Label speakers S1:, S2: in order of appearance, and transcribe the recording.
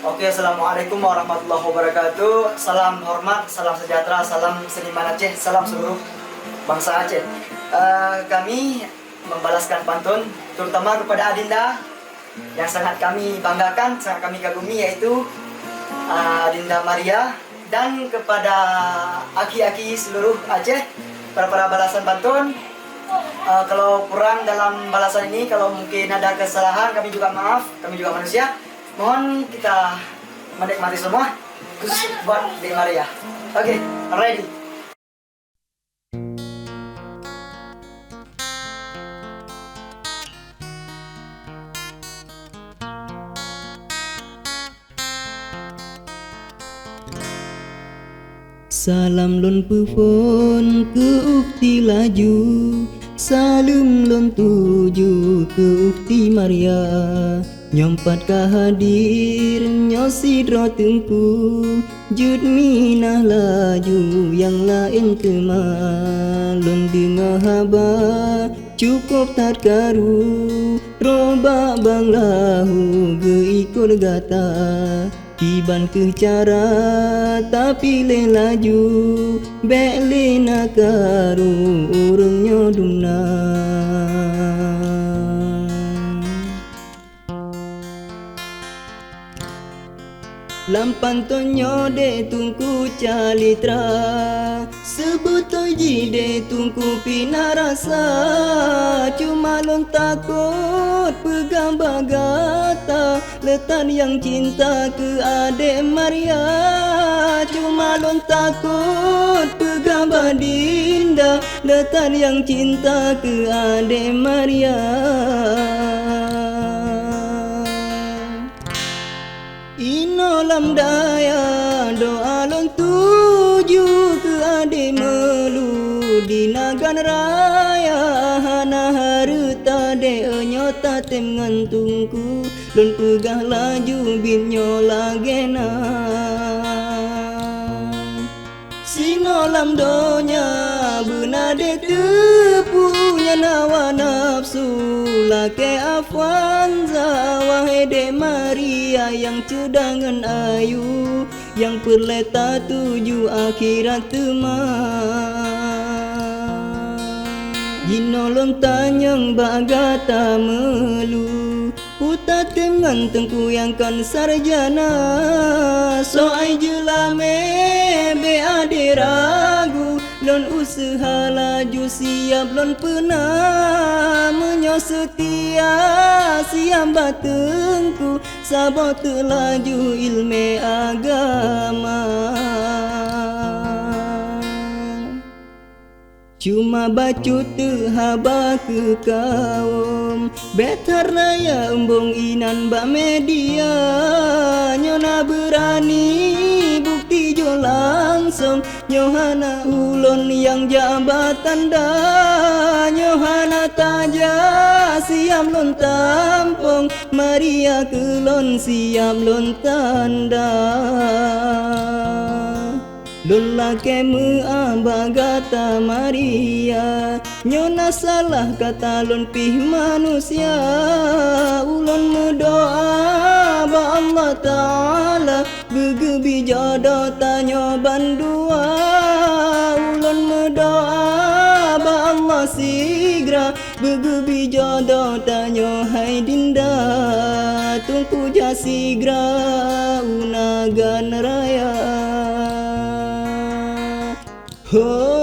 S1: Oke, assalamualaikum warahmatullahi wabarakatuh. Salam hormat, salam sejahtera, salam seniman Aceh, salam seluruh bangsa Aceh. Kami membalaskan pantun terutama kepada Adinda yang sangat kami banggakan, sangat kami kagumi, yaitu Adinda Maria, dan kepada aki-aki seluruh Aceh para balasan pantun. Kalau kurang dalam balasan ini, kalau mungkin ada kesalahan, kami juga maaf, kami juga manusia. Mohon kita menikmati semua, khusus buat Dek Maria. Oke, ready.
S2: Salam lon pufon ke ukti laju, salam lon tuju ke ukti Maria. Nyompat ka hadir nyosidro tengku, jud minah laju yang lain kema. Lon dengar haba cukup tak karu, roba bang lahu ge ikut gata. Tiban ke cara tapi le laju, bek le nakaru urungnya dumna. Lampan tonyo de tungku calitra, sebutoi ji de tungku pinarasa. Cuma lon takut pegang bagata, letan yang cinta ke adek Maria. Cuma lon takut pegang badinda, letan yang cinta ke adek Maria. Inolam daya doa lon tuju ke ade melu di nagan raya. Hana harta de nyota tem ngantungku, lon pegah laju bin nyola gena. Sinolam donya benade tepunya nawa nafsu, lake Afanza wahai Dek Maria yang cedangan ayu, yang perleta tuju akhirat teman. Jinolong tanyang bagata melu, puta dengan tengku yang kan sarjana. Soai jelame be ade ragu, lon usaha laju siap lon pernah. Menyo setia siam batengku, sabot laju ilmu agama. Cuma bacu haba ke kaum, betar raya embong inan ba media. Nyona berani bukti jo langsung, nyohana ulon yang jabatan dah. Nyohana taja siam lon tampung, Maria kelon siam lon tanda. Lon lake bagata Maria, nyona salah kata lon pih manusia. Ulon mendoa ba Allah Ta'ala, begebi jodoh tanyo bandua. Ulon mendoa ba Allah sigra, begebi jodoh tanyo hai dinda. Tungku jasigra unagan raya. Oh